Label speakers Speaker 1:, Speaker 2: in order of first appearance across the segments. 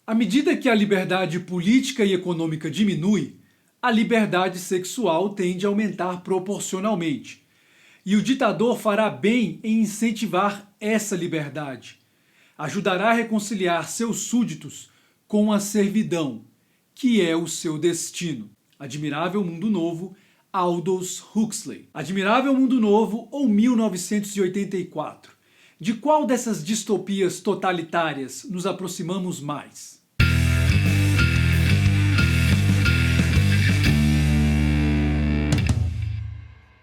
Speaker 1: À medida que a liberdade política e econômica diminui, a liberdade sexual tende a aumentar proporcionalmente. E o ditador fará bem em incentivar essa liberdade. Ajudará a reconciliar seus súditos com a servidão, que é o seu destino. Admirável Mundo Novo, Aldous Huxley. Admirável Mundo Novo ou 1984? De qual dessas distopias totalitárias nos aproximamos mais?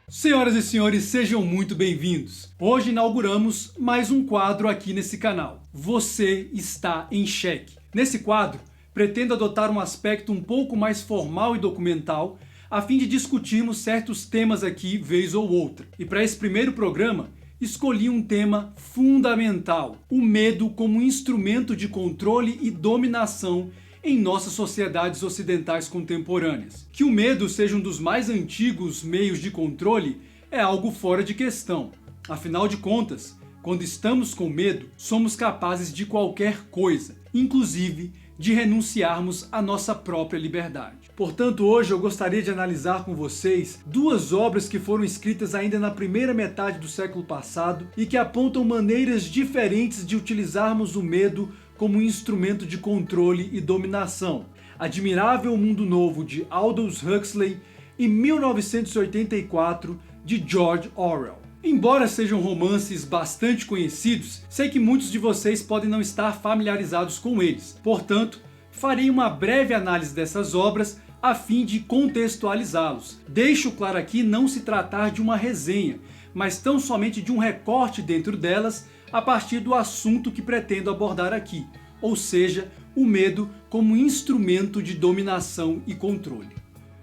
Speaker 1: Senhoras e senhores, sejam muito bem-vindos. Hoje inauguramos mais um quadro aqui nesse canal. Você está em xeque. Nesse quadro, pretendo adotar um aspecto um pouco mais formal e documental, a fim de discutirmos certos temas aqui vez ou outra. E para esse primeiro programa, escolhi um tema fundamental: o medo como instrumento de controle e dominação em nossas sociedades ocidentais contemporâneas. Que o medo seja um dos mais antigos meios de controle é algo fora de questão. Afinal de contas, quando estamos com medo, somos capazes de qualquer coisa, inclusive de renunciarmos à nossa própria liberdade. Portanto, hoje eu gostaria de analisar com vocês duas obras que foram escritas ainda na primeira metade do século passado e que apontam maneiras diferentes de utilizarmos o medo como um instrumento de controle e dominação. Admirável Mundo Novo, de Aldous Huxley, e 1984, de George Orwell. Embora sejam romances bastante conhecidos, sei que muitos de vocês podem não estar familiarizados com eles. Portanto, farei uma breve análise dessas obras a fim de contextualizá-los. Deixo claro aqui não se tratar de uma resenha, mas tão somente de um recorte dentro delas a partir do assunto que pretendo abordar aqui, ou seja, o medo como instrumento de dominação e controle.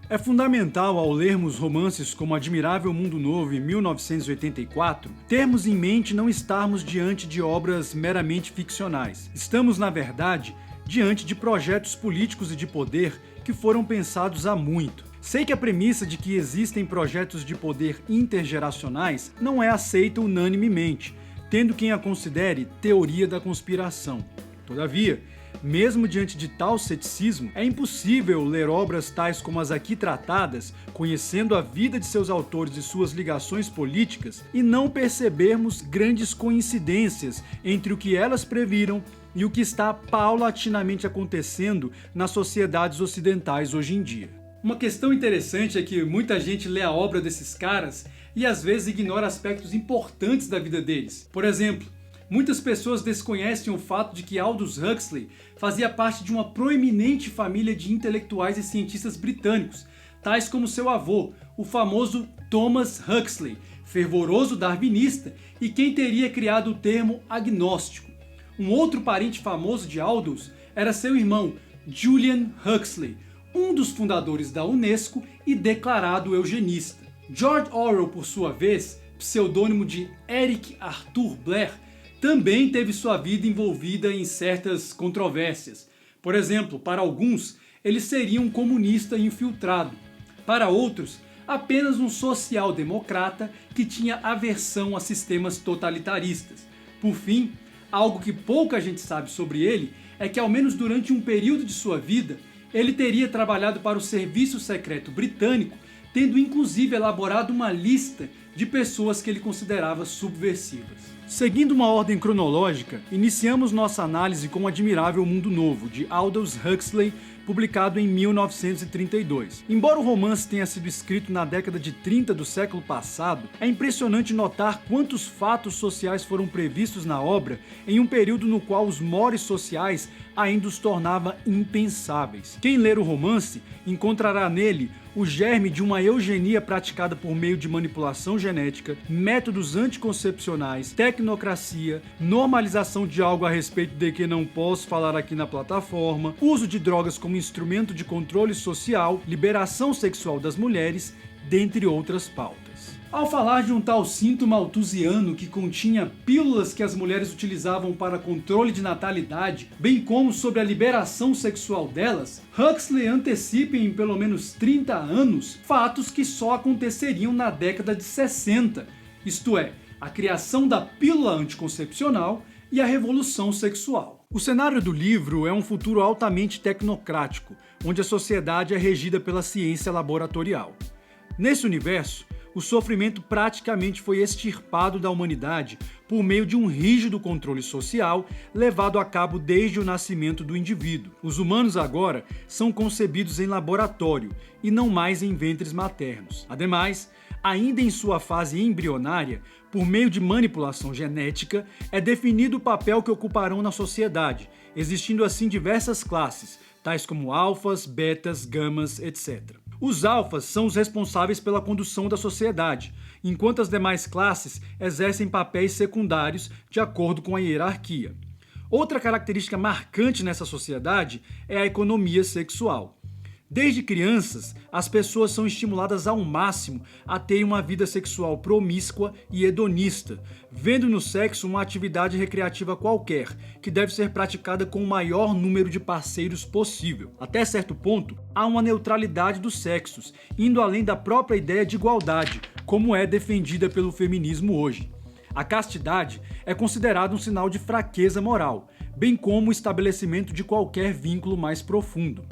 Speaker 1: É fundamental, ao lermos romances como Admirável Mundo Novo e 1984, termos em mente não estarmos diante de obras meramente ficcionais. Estamos, na verdade, diante de projetos políticos e de poder que foram pensados há muito. Sei que a premissa de que existem projetos de poder intergeracionais não é aceita unanimemente, tendo quem a considere teoria da conspiração. Todavia, mesmo diante de tal ceticismo, é impossível ler obras tais como as aqui tratadas, conhecendo a vida de seus autores e suas ligações políticas, e não percebermos grandes coincidências entre o que elas previram e o que está paulatinamente acontecendo nas sociedades ocidentais hoje em dia. Uma questão interessante é que muita gente lê a obra desses caras e às vezes ignora aspectos importantes da vida deles. Por exemplo, muitas pessoas desconhecem o fato de que Aldous Huxley fazia parte de uma proeminente família de intelectuais e cientistas britânicos, tais como seu avô, o famoso Thomas Huxley, fervoroso darwinista e quem teria criado o termo agnóstico. Um outro parente famoso de Aldous era seu irmão, Julian Huxley, um dos fundadores da Unesco e declarado eugenista. George Orwell, por sua vez, pseudônimo de Eric Arthur Blair, também teve sua vida envolvida em certas controvérsias. Por exemplo, para alguns, ele seria um comunista infiltrado. Para outros, apenas um social-democrata que tinha aversão a sistemas totalitaristas. Por fim, algo que pouca gente sabe sobre ele é que, ao menos durante um período de sua vida, ele teria trabalhado para o Serviço Secreto Britânico, tendo inclusive elaborado uma lista de pessoas que ele considerava subversivas. Seguindo uma ordem cronológica, iniciamos nossa análise com o Admirável Mundo Novo, de Aldous Huxley, publicado em 1932. Embora o romance tenha sido escrito na década de 30 do século passado, é impressionante notar quantos fatos sociais foram previstos na obra em um período no qual os mores sociais ainda os tornava impensáveis. Quem ler o romance encontrará nele o germe de uma eugenia praticada por meio de manipulação genética, métodos anticoncepcionais, tecnocracia, normalização de algo a respeito de que não posso falar aqui na plataforma, uso de drogas como instrumento de controle social, liberação sexual das mulheres, dentre outras pautas. Ao falar de um tal cinto malthusiano que continha pílulas que as mulheres utilizavam para controle de natalidade, bem como sobre a liberação sexual delas, Huxley antecipa em pelo menos 30 anos fatos que só aconteceriam na década de 60, isto é, a criação da pílula anticoncepcional e a revolução sexual. O cenário do livro é um futuro altamente tecnocrático, onde a sociedade é regida pela ciência laboratorial. Nesse universo, o sofrimento praticamente foi extirpado da humanidade por meio de um rígido controle social levado a cabo desde o nascimento do indivíduo. Os humanos agora são concebidos em laboratório e não mais em ventres maternos. Ademais, ainda em sua fase embrionária, por meio de manipulação genética, é definido o papel que ocuparão na sociedade, existindo assim diversas classes, tais como alfas, betas, gamas, etc. Os alfas são os responsáveis pela condução da sociedade, enquanto as demais classes exercem papéis secundários de acordo com a hierarquia. Outra característica marcante nessa sociedade é a economia sexual. Desde crianças, as pessoas são estimuladas ao máximo a terem uma vida sexual promíscua e hedonista, vendo no sexo uma atividade recreativa qualquer, que deve ser praticada com o maior número de parceiros possível. Até certo ponto, há uma neutralidade dos sexos, indo além da própria ideia de igualdade, como é defendida pelo feminismo hoje. A castidade é considerada um sinal de fraqueza moral, bem como o estabelecimento de qualquer vínculo mais profundo.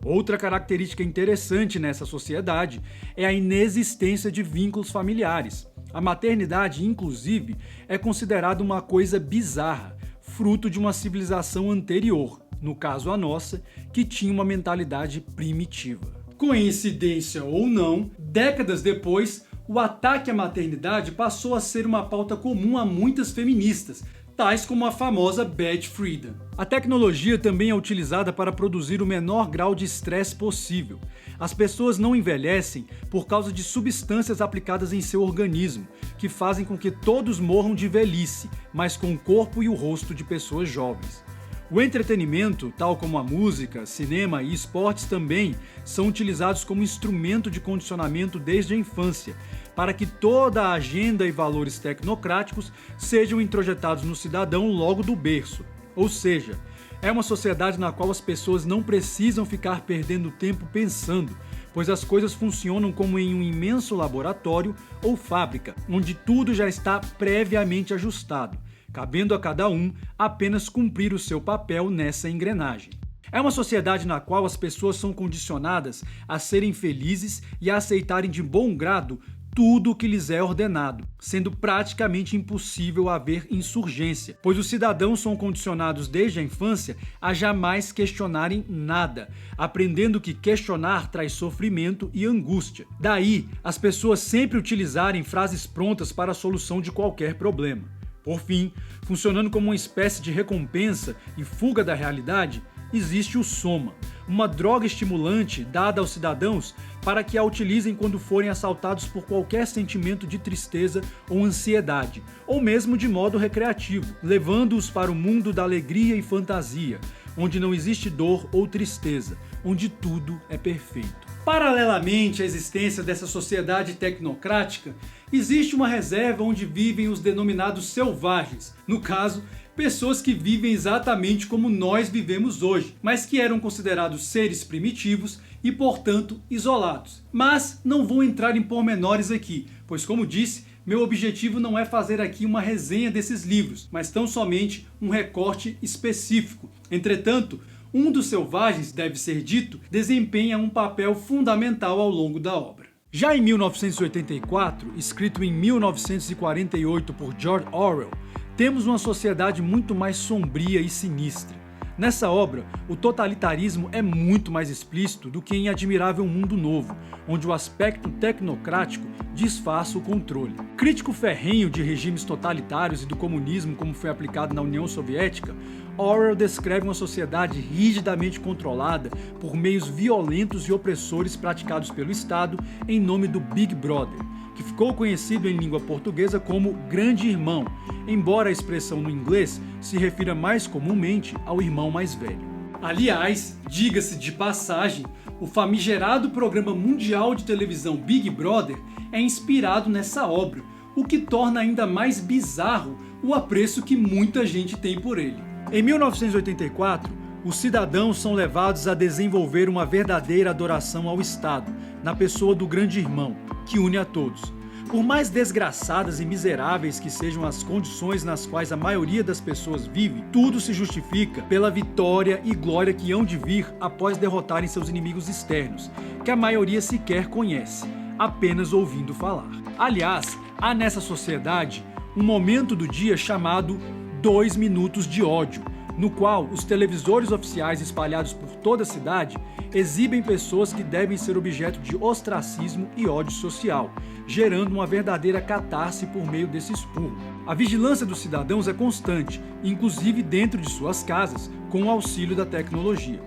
Speaker 1: Outra característica interessante nessa sociedade é a inexistência de vínculos familiares. A maternidade, inclusive, é considerada uma coisa bizarra, fruto de uma civilização anterior, no caso a nossa, que tinha uma mentalidade primitiva. Coincidência ou não, décadas depois, o ataque à maternidade passou a ser uma pauta comum a muitas feministas, tais como a famosa Beth Friedan. A tecnologia também é utilizada para produzir o menor grau de estresse possível. As pessoas não envelhecem por causa de substâncias aplicadas em seu organismo, que fazem com que todos morram de velhice, mas com o corpo e o rosto de pessoas jovens. O entretenimento, tal como a música, cinema e esportes também, são utilizados como instrumento de condicionamento desde a infância, para que toda a agenda e valores tecnocráticos sejam introjetados no cidadão logo do berço. Ou seja, é uma sociedade na qual as pessoas não precisam ficar perdendo tempo pensando, pois as coisas funcionam como em um imenso laboratório ou fábrica, onde tudo já está previamente ajustado, cabendo a cada um apenas cumprir o seu papel nessa engrenagem. É uma sociedade na qual as pessoas são condicionadas a serem felizes e a aceitarem de bom grado tudo o que lhes é ordenado, sendo praticamente impossível haver insurgência, pois os cidadãos são condicionados desde a infância a jamais questionarem nada, aprendendo que questionar traz sofrimento e angústia. Daí, as pessoas sempre utilizarem frases prontas para a solução de qualquer problema. Por fim, funcionando como uma espécie de recompensa e fuga da realidade, existe o soma, uma droga estimulante dada aos cidadãos para que a utilizem quando forem assaltados por qualquer sentimento de tristeza ou ansiedade, ou mesmo de modo recreativo, levando-os para o mundo da alegria e fantasia, onde não existe dor ou tristeza, onde tudo é perfeito. Paralelamente à existência dessa sociedade tecnocrática, existe uma reserva onde vivem os denominados selvagens, no caso, pessoas que vivem exatamente como nós vivemos hoje, mas que eram considerados seres primitivos e, portanto, isolados. Mas não vou entrar em pormenores aqui, pois, como disse, meu objetivo não é fazer aqui uma resenha desses livros, mas tão somente um recorte específico. Entretanto, um dos selvagens, deve ser dito, desempenha um papel fundamental ao longo da obra. Já em 1984, escrito em 1948 por George Orwell, temos uma sociedade muito mais sombria e sinistra. Nessa obra, o totalitarismo é muito mais explícito do que em Admirável Mundo Novo, onde o aspecto tecnocrático disfarça o controle. Crítico ferrenho de regimes totalitários e do comunismo como foi aplicado na União Soviética, Orwell descreve uma sociedade rigidamente controlada por meios violentos e opressores praticados pelo Estado em nome do Big Brother, que ficou conhecido em língua portuguesa como Grande Irmão, embora a expressão no inglês se refira mais comumente ao irmão mais velho. Aliás, diga-se de passagem, o famigerado programa mundial de televisão Big Brother é inspirado nessa obra, o que torna ainda mais bizarro o apreço que muita gente tem por ele. Em 1984, os cidadãos são levados a desenvolver uma verdadeira adoração ao Estado, na pessoa do Grande Irmão, que une a todos. Por mais desgraçadas e miseráveis que sejam as condições nas quais a maioria das pessoas vive, tudo se justifica pela vitória e glória que hão de vir após derrotarem seus inimigos externos, que a maioria sequer conhece, apenas ouvindo falar. Aliás, há nessa sociedade um momento do dia chamado 2 minutos de ódio, no qual os televisores oficiais espalhados por toda a cidade exibem pessoas que devem ser objeto de ostracismo e ódio social, gerando uma verdadeira catarse por meio desse expurgo. A vigilância dos cidadãos é constante, inclusive dentro de suas casas, com o auxílio da tecnologia.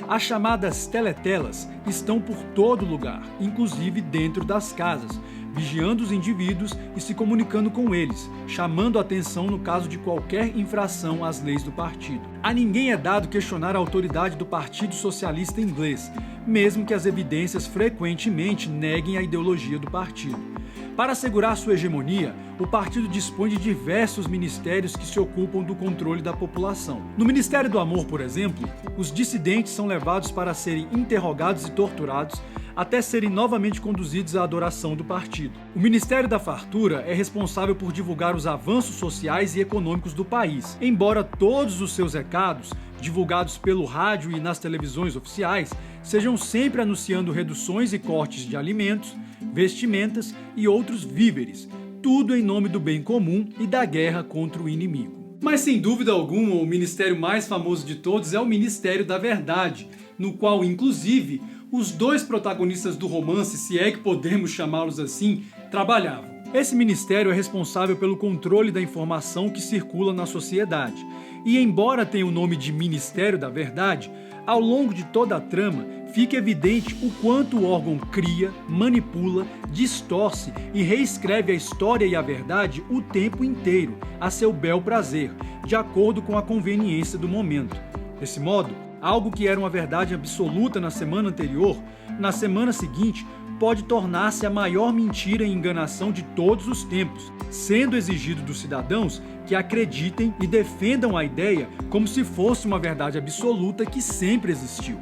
Speaker 1: As chamadas teletelas estão por todo lugar, inclusive dentro das casas, vigiando os indivíduos e se comunicando com eles, chamando a atenção no caso de qualquer infração às leis do partido. A ninguém é dado questionar a autoridade do Partido Socialista Inglês, mesmo que as evidências frequentemente neguem a ideologia do partido. Para assegurar sua hegemonia, o partido dispõe de diversos ministérios que se ocupam do controle da população. No Ministério do Amor, por exemplo, os dissidentes são levados para serem interrogados e torturados até serem novamente conduzidos à adoração do partido. O Ministério da Fartura é responsável por divulgar os avanços sociais e econômicos do país, embora todos os seus recados, divulgados pelo rádio e nas televisões oficiais, sejam sempre anunciando reduções e cortes de alimentos, vestimentas e outros víveres, tudo em nome do bem comum e da guerra contra o inimigo. Mas sem dúvida alguma, o ministério mais famoso de todos é o Ministério da Verdade, no qual, inclusive, os dois protagonistas do romance, se é que podemos chamá-los assim, trabalhavam. Esse ministério é responsável pelo controle da informação que circula na sociedade, e embora tenha o nome de Ministério da Verdade, ao longo de toda a trama, fica evidente o quanto o órgão cria, manipula, distorce e reescreve a história e a verdade o tempo inteiro, a seu bel prazer, de acordo com a conveniência do momento. Desse modo, algo que era uma verdade absoluta na semana anterior, na semana seguinte, pode tornar-se a maior mentira e enganação de todos os tempos, sendo exigido dos cidadãos que acreditem e defendam a ideia como se fosse uma verdade absoluta que sempre existiu.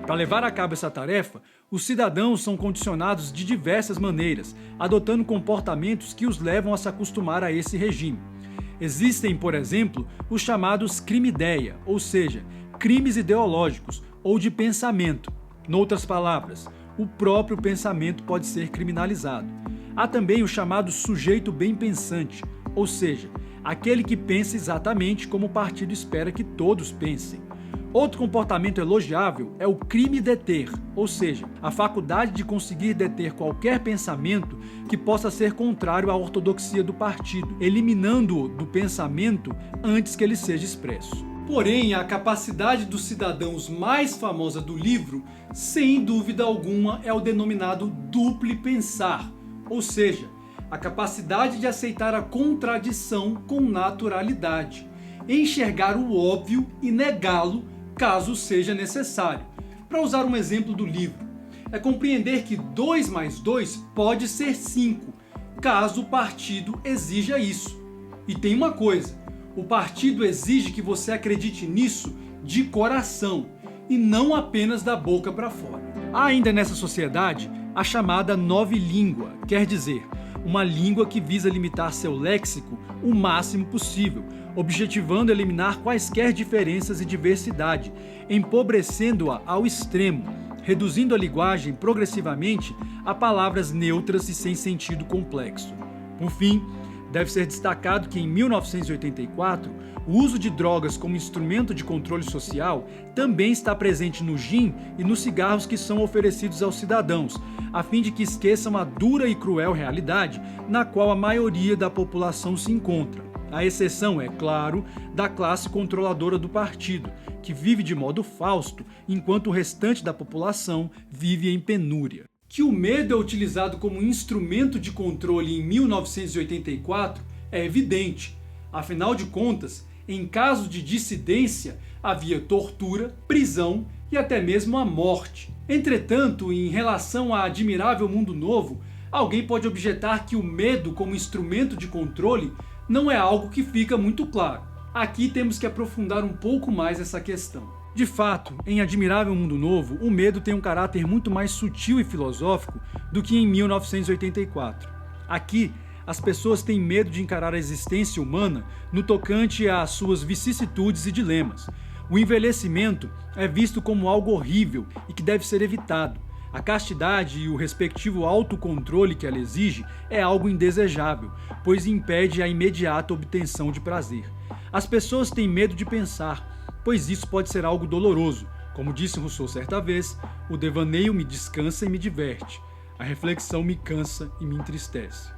Speaker 1: Para levar a cabo essa tarefa, os cidadãos são condicionados de diversas maneiras, adotando comportamentos que os levam a se acostumar a esse regime. Existem, por exemplo, os chamados crime-ideia, ou seja, crimes ideológicos ou de pensamento. Noutras palavras, o próprio pensamento pode ser criminalizado. Há também o chamado sujeito bem-pensante, ou seja, aquele que pensa exatamente como o partido espera que todos pensem. Outro comportamento elogiável é o crime deter, ou seja, a faculdade de conseguir deter qualquer pensamento que possa ser contrário à ortodoxia do partido, eliminando-o do pensamento antes que ele seja expresso. Porém, a capacidade dos cidadãos mais famosa do livro, sem dúvida alguma, é o denominado duplo pensar, ou seja, a capacidade de aceitar a contradição com naturalidade, enxergar o óbvio e negá-lo caso seja necessário. Para usar um exemplo do livro, é compreender que 2 mais 2 pode ser 5, caso o partido exija isso. E tem uma coisa, o partido exige que você acredite nisso de coração e não apenas da boca para fora. Há ainda nessa sociedade a chamada novilíngua, quer dizer, uma língua que visa limitar seu léxico o máximo possível, objetivando eliminar quaisquer diferenças e diversidade, empobrecendo-a ao extremo, reduzindo a linguagem progressivamente a palavras neutras e sem sentido complexo. Por fim, deve ser destacado que em 1984, o uso de drogas como instrumento de controle social também está presente no gin e nos cigarros que são oferecidos aos cidadãos, a fim de que esqueçam a dura e cruel realidade na qual a maioria da população se encontra. A exceção, é claro, da classe controladora do partido, que vive de modo fausto, enquanto o restante da população vive em penúria. Que o medo é utilizado como instrumento de controle em 1984 é evidente. Afinal de contas, em caso de dissidência, havia tortura, prisão e até mesmo a morte. Entretanto, em relação a Admirável Mundo Novo, alguém pode objetar que o medo como instrumento de controle não é algo que fica muito claro. Aqui temos que aprofundar um pouco mais essa questão. De fato, em Admirável Mundo Novo, o medo tem um caráter muito mais sutil e filosófico do que em 1984. Aqui, as pessoas têm medo de encarar a existência humana no tocante às suas vicissitudes e dilemas. O envelhecimento é visto como algo horrível e que deve ser evitado. A castidade e o respectivo autocontrole que ela exige é algo indesejável, pois impede a imediata obtenção de prazer. As pessoas têm medo de pensar, pois isso pode ser algo doloroso. Como disse Rousseau certa vez, o devaneio me descansa e me diverte. A reflexão me cansa e me entristece.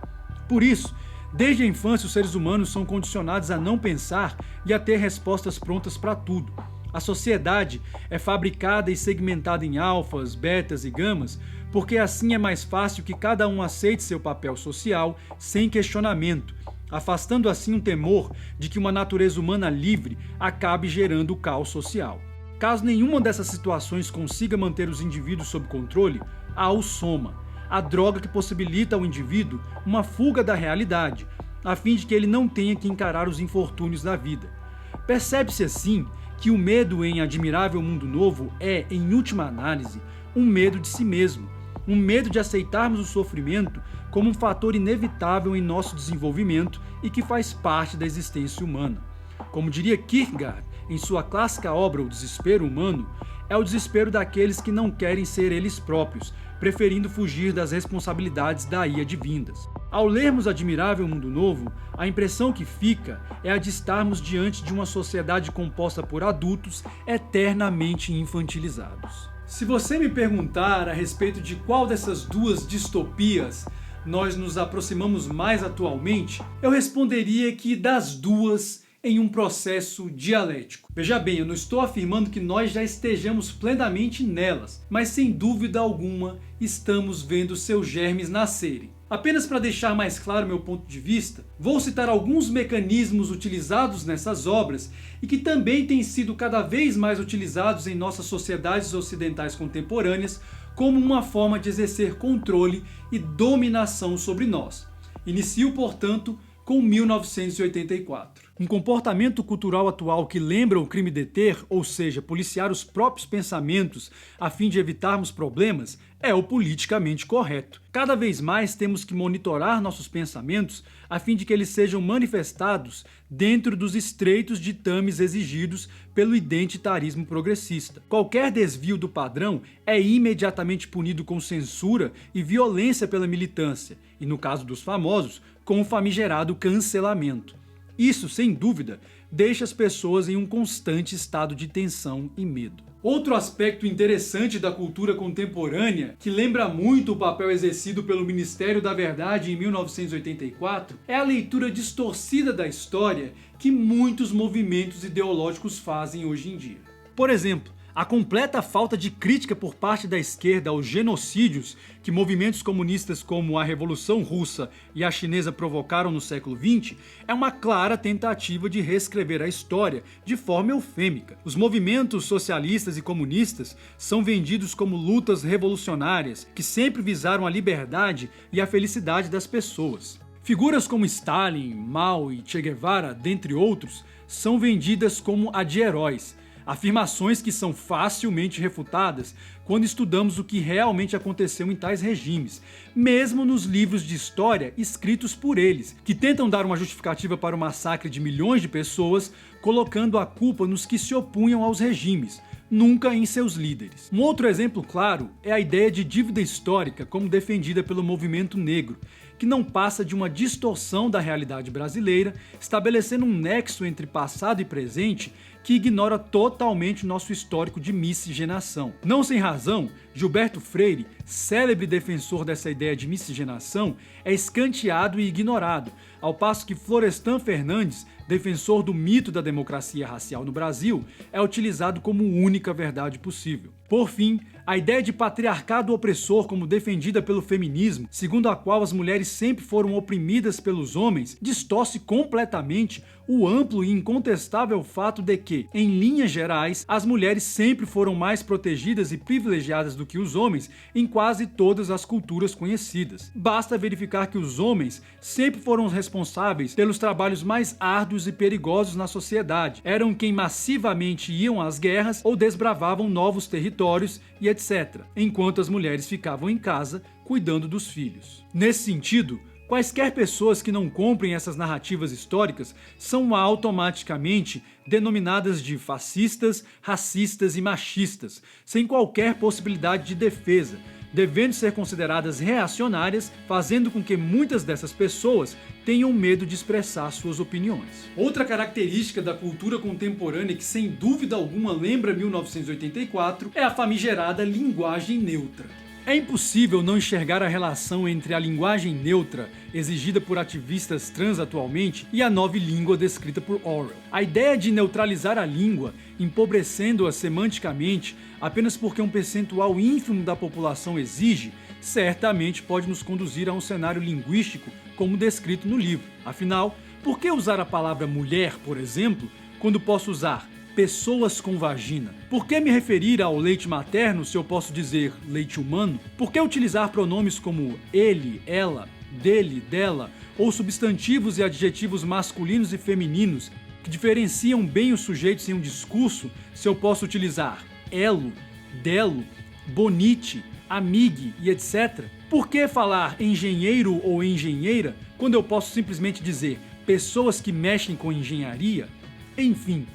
Speaker 1: Por isso, desde a infância os seres humanos são condicionados a não pensar e a ter respostas prontas para tudo. A sociedade é fabricada e segmentada em alfas, betas e gamas, porque assim é mais fácil que cada um aceite seu papel social sem questionamento, afastando assim um temor de que uma natureza humana livre acabe gerando o caos social. Caso nenhuma dessas situações consiga manter os indivíduos sob controle, há o soma, a droga que possibilita ao indivíduo uma fuga da realidade, a fim de que ele não tenha que encarar os infortúnios da vida. Percebe-se assim que o medo em Admirável Mundo Novo é, em última análise, um medo de si mesmo, um medo de aceitarmos o sofrimento como um fator inevitável em nosso desenvolvimento e que faz parte da existência humana. Como diria Kierkegaard em sua clássica obra O Desespero Humano, é o desespero daqueles que não querem ser eles próprios, preferindo fugir das responsabilidades daí advindas. Ao lermos Admirável Mundo Novo, a impressão que fica é a de estarmos diante de uma sociedade composta por adultos eternamente infantilizados. Se você me perguntar a respeito de qual dessas duas distopias nós nos aproximamos mais atualmente, eu responderia que das duas em um processo dialético. Veja bem, eu não estou afirmando que nós já estejamos plenamente nelas, mas sem dúvida alguma estamos vendo seus germes nascerem. Apenas para deixar mais claro meu ponto de vista, vou citar alguns mecanismos utilizados nessas obras e que também têm sido cada vez mais utilizados em nossas sociedades ocidentais contemporâneas como uma forma de exercer controle e dominação sobre nós. Inicio, portanto, com 1984. Um comportamento cultural atual que lembra o crime deter, ou seja, policiar os próprios pensamentos a fim de evitarmos problemas, é o politicamente correto. Cada vez mais temos que monitorar nossos pensamentos a fim de que eles sejam manifestados dentro dos estreitos ditames exigidos pelo identitarismo progressista. Qualquer desvio do padrão é imediatamente punido com censura e violência pela militância, e no caso dos famosos, com o famigerado cancelamento. Isso, sem dúvida, deixa as pessoas em um constante estado de tensão e medo. Outro aspecto interessante da cultura contemporânea, que lembra muito o papel exercido pelo Ministério da Verdade em 1984, é a leitura distorcida da história que muitos movimentos ideológicos fazem hoje em dia. Por exemplo, a completa falta de crítica por parte da esquerda aos genocídios que movimentos comunistas como a Revolução Russa e a Chinesa provocaram no século XX é uma clara tentativa de reescrever a história de forma eufêmica. Os movimentos socialistas e comunistas são vendidos como lutas revolucionárias que sempre visaram a liberdade e a felicidade das pessoas. Figuras como Stalin, Mao e Che Guevara, dentre outros, são vendidas como a de heróis, afirmações que são facilmente refutadas quando estudamos o que realmente aconteceu em tais regimes, mesmo nos livros de história escritos por eles, que tentam dar uma justificativa para o massacre de milhões de pessoas, colocando a culpa nos que se opunham aos regimes, nunca em seus líderes. Um outro exemplo claro é a ideia de dívida histórica como defendida pelo movimento negro, que não passa de uma distorção da realidade brasileira, estabelecendo um nexo entre passado e presente que ignora totalmente o nosso histórico de miscigenação. Não sem razão, Gilberto Freire, célebre defensor dessa ideia de miscigenação, é escanteado e ignorado, ao passo que Florestan Fernandes, defensor do mito da democracia racial no Brasil, é utilizado como única verdade possível. Por fim, a ideia de patriarcado opressor como defendida pelo feminismo, segundo a qual as mulheres sempre foram oprimidas pelos homens, distorce completamente o amplo e incontestável fato de que, em linhas gerais, as mulheres sempre foram mais protegidas e privilegiadas do que os homens em quase todas as culturas conhecidas. Basta verificar que os homens sempre foram os responsáveis pelos trabalhos mais árduos e perigosos na sociedade, eram quem massivamente iam às guerras ou desbravavam novos territórios e etc., enquanto as mulheres ficavam em casa cuidando dos filhos. Nesse sentido, Quaisquer pessoas que não comprem essas narrativas históricas são automaticamente denominadas de fascistas, racistas e machistas, sem qualquer possibilidade de defesa, devendo ser consideradas reacionárias, fazendo com que muitas dessas pessoas tenham medo de expressar suas opiniões. Outra característica da cultura contemporânea que sem dúvida alguma lembra 1984 é a famigerada linguagem neutra. É impossível não enxergar a relação entre a linguagem neutra exigida por ativistas trans atualmente e a nova língua descrita por Orwell. A ideia de neutralizar a língua, empobrecendo-a semanticamente apenas porque um percentual ínfimo da população exige, certamente pode nos conduzir a um cenário linguístico como descrito no livro. Afinal, por que usar a palavra mulher, por exemplo, quando posso usar pessoas com vagina? Por que me referir ao leite materno se eu posso dizer leite humano? Por que utilizar pronomes como ele, ela, dele, dela, ou substantivos e adjetivos masculinos e femininos que diferenciam bem os sujeitos em um discurso se eu posso utilizar elo, delo, bonite, amigue e etc? Por que falar engenheiro ou engenheira quando eu posso simplesmente dizer pessoas que mexem com engenharia? Enfim,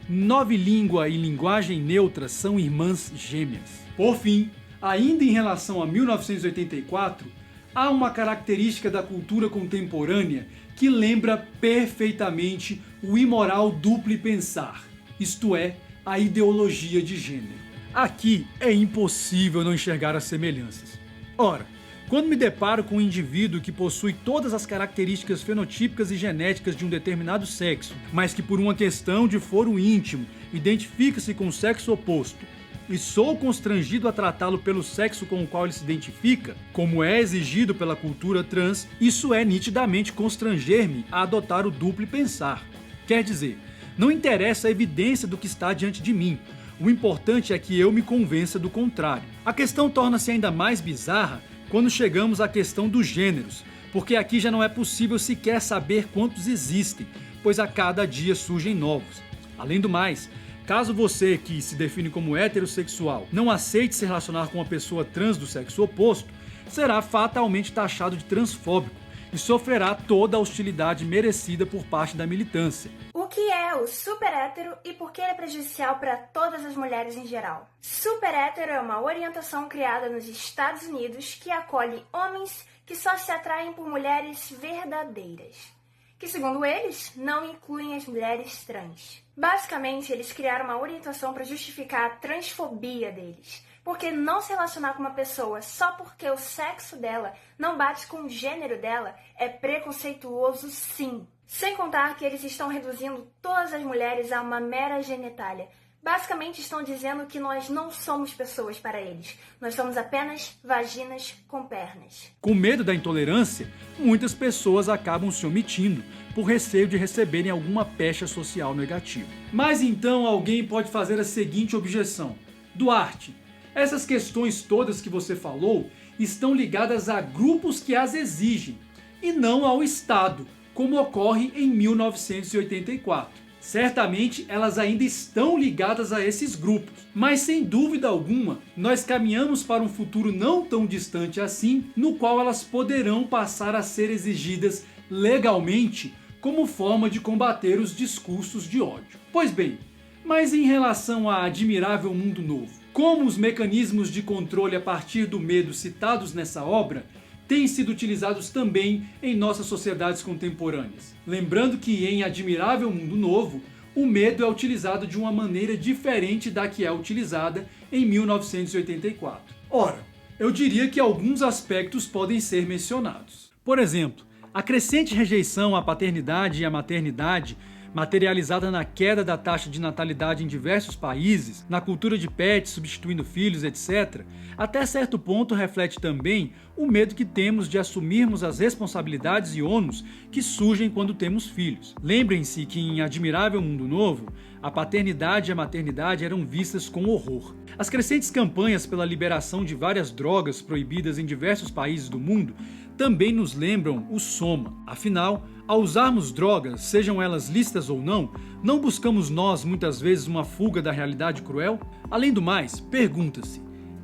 Speaker 1: nova língua e linguagem neutra são irmãs gêmeas. Por fim, ainda em relação a 1984, há uma característica da cultura contemporânea que lembra perfeitamente o imoral duplo pensar, isto é, a ideologia de gênero. Aqui é impossível não enxergar as semelhanças. Ora, quando me deparo com um indivíduo que possui todas as características fenotípicas e genéticas de um determinado sexo, mas que por uma questão de foro íntimo identifica-se com o sexo oposto, e sou constrangido a tratá-lo pelo sexo com o qual ele se identifica, como é exigido pela cultura trans, isso é nitidamente constranger-me a adotar o duplo pensar. Quer dizer, não interessa a evidência do que está diante de mim, o importante é que eu me convença do contrário. A questão torna-se ainda mais bizarra quando chegamos à questão dos gêneros, porque aqui já não é possível sequer saber quantos existem, pois a cada dia surgem novos. Além do mais, caso você que se define como heterossexual não aceite se relacionar com uma pessoa trans do sexo oposto, será fatalmente taxado de transfóbico e sofrerá toda a hostilidade merecida por parte da militância.
Speaker 2: O que é o super hétero e por que ele é prejudicial para todas as mulheres em geral? Super hétero é uma orientação criada nos Estados Unidos que acolhe homens que só se atraem por mulheres verdadeiras, que segundo eles, não incluem as mulheres trans. Basicamente, eles criaram uma orientação para justificar a transfobia deles, porque não se relacionar com uma pessoa só porque o sexo dela não bate com o gênero dela é preconceituoso sim. Sem contar que eles estão reduzindo todas as mulheres a uma mera genitália. Basicamente estão dizendo que nós não somos pessoas para eles. Nós somos apenas vaginas com pernas.
Speaker 1: Com medo da intolerância, muitas pessoas acabam se omitindo, por receio de receberem alguma pecha social negativa. Mas então alguém pode fazer a seguinte objeção: Duarte, essas questões todas que você falou estão ligadas a grupos que as exigem, e não ao Estado, como ocorre em 1984. Certamente elas ainda estão ligadas a esses grupos, mas sem dúvida alguma, nós caminhamos para um futuro não tão distante assim, no qual elas poderão passar a ser exigidas legalmente como forma de combater os discursos de ódio. Pois bem, mas em relação a Admirável Mundo Novo, como os mecanismos de controle a partir do medo citados nessa obra têm sido utilizados também em nossas sociedades contemporâneas. Lembrando que em Admirável Mundo Novo, o medo é utilizado de uma maneira diferente da que é utilizada em 1984. Ora, eu diria que alguns aspectos podem ser mencionados. Por exemplo, a crescente rejeição à paternidade e à maternidade, materializada na queda da taxa de natalidade em diversos países, na cultura de pets substituindo filhos, etc., até certo ponto reflete também o medo que temos de assumirmos as responsabilidades e ônus que surgem quando temos filhos. Lembrem-se que em Admirável Mundo Novo, a paternidade e a maternidade eram vistas com horror. As crescentes campanhas pela liberação de várias drogas proibidas em diversos países do mundo também nos lembram o soma. Afinal, ao usarmos drogas, sejam elas lícitas ou não buscamos nós muitas vezes uma fuga da realidade cruel? Além do mais, pergunta-se: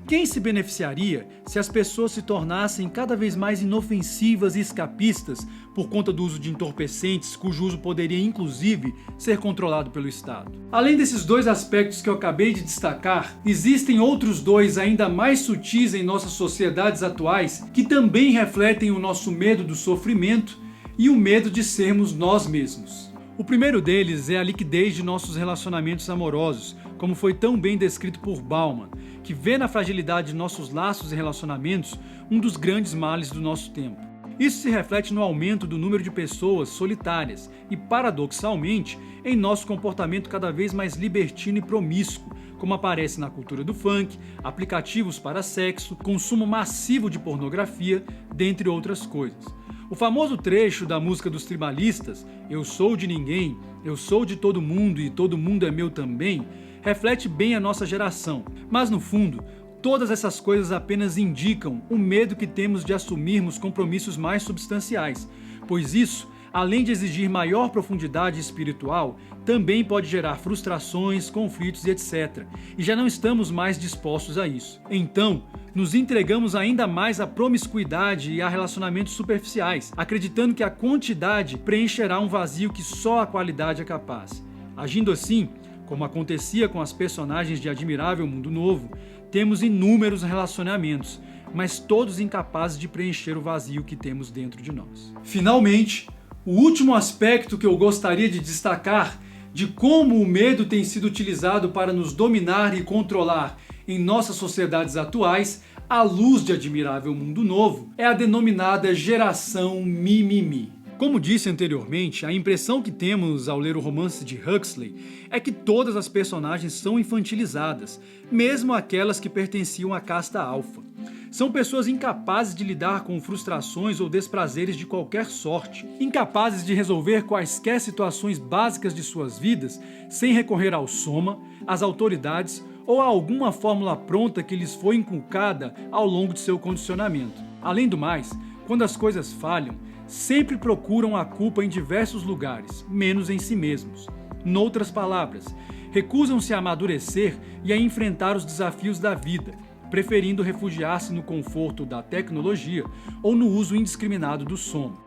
Speaker 1: Quem se beneficiaria se as pessoas se tornassem cada vez mais inofensivas e escapistas por conta do uso de entorpecentes, cujo uso poderia inclusive ser controlado pelo Estado? Além desses dois aspectos que eu acabei de destacar, existem outros dois ainda mais sutis em nossas sociedades atuais que também refletem o nosso medo do sofrimento e o medo de sermos nós mesmos. O primeiro deles é a liquidez de nossos relacionamentos amorosos, como foi tão bem descrito por Bauman, que vê na fragilidade de nossos laços e relacionamentos um dos grandes males do nosso tempo. Isso se reflete no aumento do número de pessoas solitárias e, paradoxalmente, em nosso comportamento cada vez mais libertino e promíscuo, como aparece na cultura do funk, aplicativos para sexo, consumo massivo de pornografia, dentre outras coisas. O famoso trecho da música dos tribalistas, "Eu sou de ninguém, eu sou de todo mundo e todo mundo é meu também", reflete bem a nossa geração, mas no fundo, todas essas coisas apenas indicam o medo que temos de assumirmos compromissos mais substanciais, pois isso, além de exigir maior profundidade espiritual, também pode gerar frustrações, conflitos e etc. E já não estamos mais dispostos a isso. Então, nos entregamos ainda mais à promiscuidade e a relacionamentos superficiais, acreditando que a quantidade preencherá um vazio que só a qualidade é capaz. Agindo assim, como acontecia com as personagens de Admirável Mundo Novo, temos inúmeros relacionamentos, mas todos incapazes de preencher o vazio que temos dentro de nós. Finalmente, o último aspecto que eu gostaria de destacar de como o medo tem sido utilizado para nos dominar e controlar em nossas sociedades atuais, à luz de Admirável Mundo Novo, é a denominada geração mimimi. Como disse anteriormente, a impressão que temos ao ler o romance de Huxley é que todas as personagens são infantilizadas, mesmo aquelas que pertenciam à casta alfa. São pessoas incapazes de lidar com frustrações ou desprazeres de qualquer sorte, incapazes de resolver quaisquer situações básicas de suas vidas sem recorrer ao soma, às autoridades ou a alguma fórmula pronta que lhes foi inculcada ao longo de seu condicionamento. Além do mais, quando as coisas falham, sempre procuram a culpa em diversos lugares, menos em si mesmos. Noutras palavras, recusam-se a amadurecer e a enfrentar os desafios da vida, preferindo refugiar-se no conforto da tecnologia ou no uso indiscriminado do soma.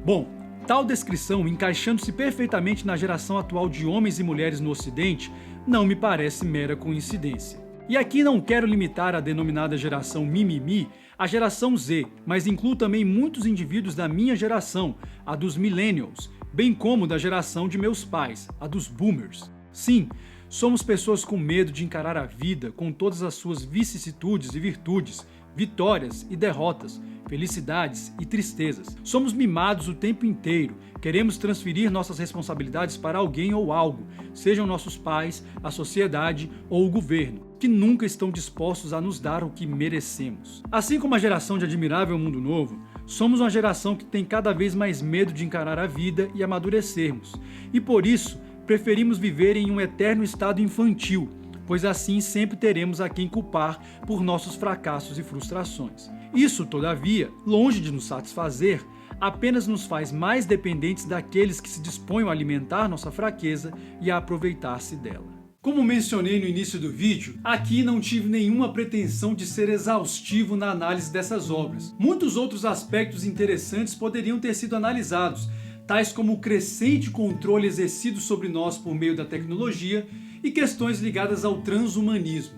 Speaker 1: Bom, tal descrição, encaixando-se perfeitamente na geração atual de homens e mulheres no Ocidente, não me parece mera coincidência. E aqui não quero limitar a denominada geração mimimi à geração Z, mas incluo também muitos indivíduos da minha geração, a dos millennials, bem como da geração de meus pais, a dos boomers. Sim, somos pessoas com medo de encarar a vida com todas as suas vicissitudes e virtudes, vitórias e derrotas, felicidades e tristezas. Somos mimados o tempo inteiro, queremos transferir nossas responsabilidades para alguém ou algo, sejam nossos pais, a sociedade ou o governo, que nunca estão dispostos a nos dar o que merecemos. Assim como a geração de Admirável Mundo Novo, somos uma geração que tem cada vez mais medo de encarar a vida e amadurecermos, e por isso preferimos viver em um eterno estado infantil, pois assim sempre teremos a quem culpar por nossos fracassos e frustrações. Isso, todavia, longe de nos satisfazer, apenas nos faz mais dependentes daqueles que se dispõem a alimentar nossa fraqueza e a aproveitar-se dela. Como mencionei no início do vídeo, aqui não tive nenhuma pretensão de ser exaustivo na análise dessas obras. Muitos outros aspectos interessantes poderiam ter sido analisados, tais como o crescente controle exercido sobre nós por meio da tecnologia e questões ligadas ao transhumanismo.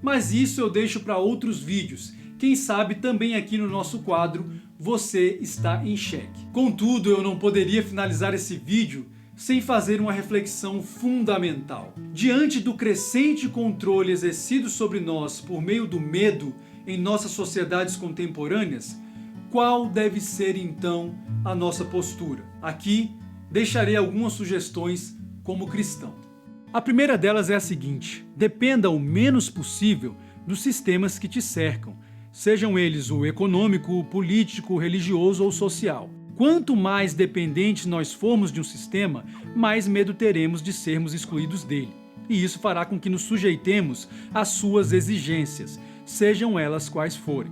Speaker 1: Mas isso eu deixo para outros vídeos, quem sabe também aqui no nosso quadro Você Está em Xeque. Contudo, eu não poderia finalizar esse vídeo sem fazer uma reflexão fundamental. Diante do crescente controle exercido sobre nós por meio do medo em nossas sociedades contemporâneas, qual deve ser então a nossa postura? Aqui deixarei algumas sugestões como cristão. A primeira delas é a seguinte: dependa o menos possível dos sistemas que te cercam, sejam eles o econômico, o político, o religioso ou social. Quanto mais dependentes nós formos de um sistema, mais medo teremos de sermos excluídos dele. E isso fará com que nos sujeitemos às suas exigências, sejam elas quais forem.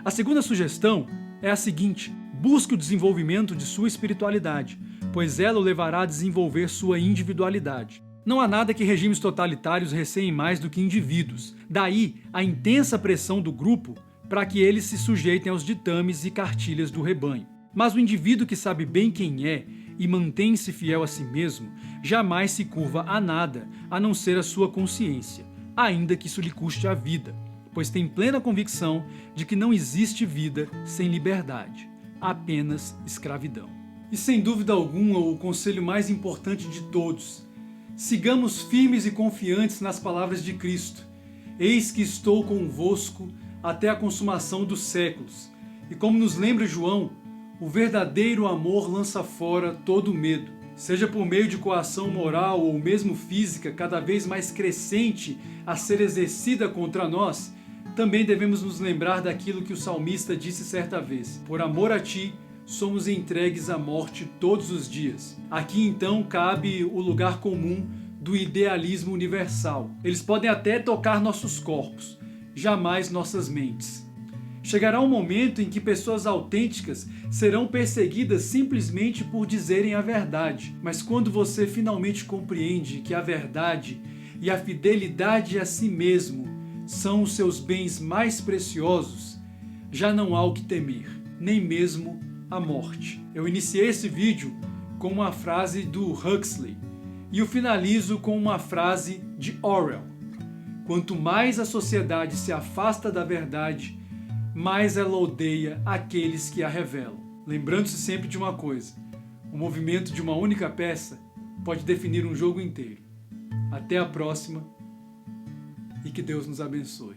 Speaker 1: A segunda sugestão é a seguinte: busque o desenvolvimento de sua espiritualidade, pois ela o levará a desenvolver sua individualidade. Não há nada que regimes totalitários receiem mais do que indivíduos. Daí a intensa pressão do grupo para que eles se sujeitem aos ditames e cartilhas do rebanho. Mas o indivíduo que sabe bem quem é e mantém-se fiel a si mesmo, jamais se curva a nada, a não ser a sua consciência, ainda que isso lhe custe a vida, pois tem plena convicção de que não existe vida sem liberdade, apenas escravidão. E sem dúvida alguma, o conselho mais importante de todos: sigamos firmes e confiantes nas palavras de Cristo. Eis que estou convosco até a consumação dos séculos. E como nos lembra João, o verdadeiro amor lança fora todo medo. Seja por meio de coação moral ou mesmo física cada vez mais crescente a ser exercida contra nós, também devemos nos lembrar daquilo que o salmista disse certa vez: por amor a ti, somos entregues à morte todos os dias. Aqui então cabe o lugar comum do idealismo universal. Eles podem até tocar nossos corpos, jamais nossas mentes. Chegará um momento em que pessoas autênticas serão perseguidas simplesmente por dizerem a verdade. Mas quando você finalmente compreende que a verdade e a fidelidade a si mesmo são os seus bens mais preciosos, já não há o que temer, nem mesmo a morte. Eu iniciei esse vídeo com uma frase do Huxley e o finalizo com uma frase de Orwell: quanto mais a sociedade se afasta da verdade, mais ela odeia aqueles que a revelam. Lembrando-se sempre de uma coisa: o movimento de uma única peça pode definir um jogo inteiro. Até a próxima e que Deus nos abençoe.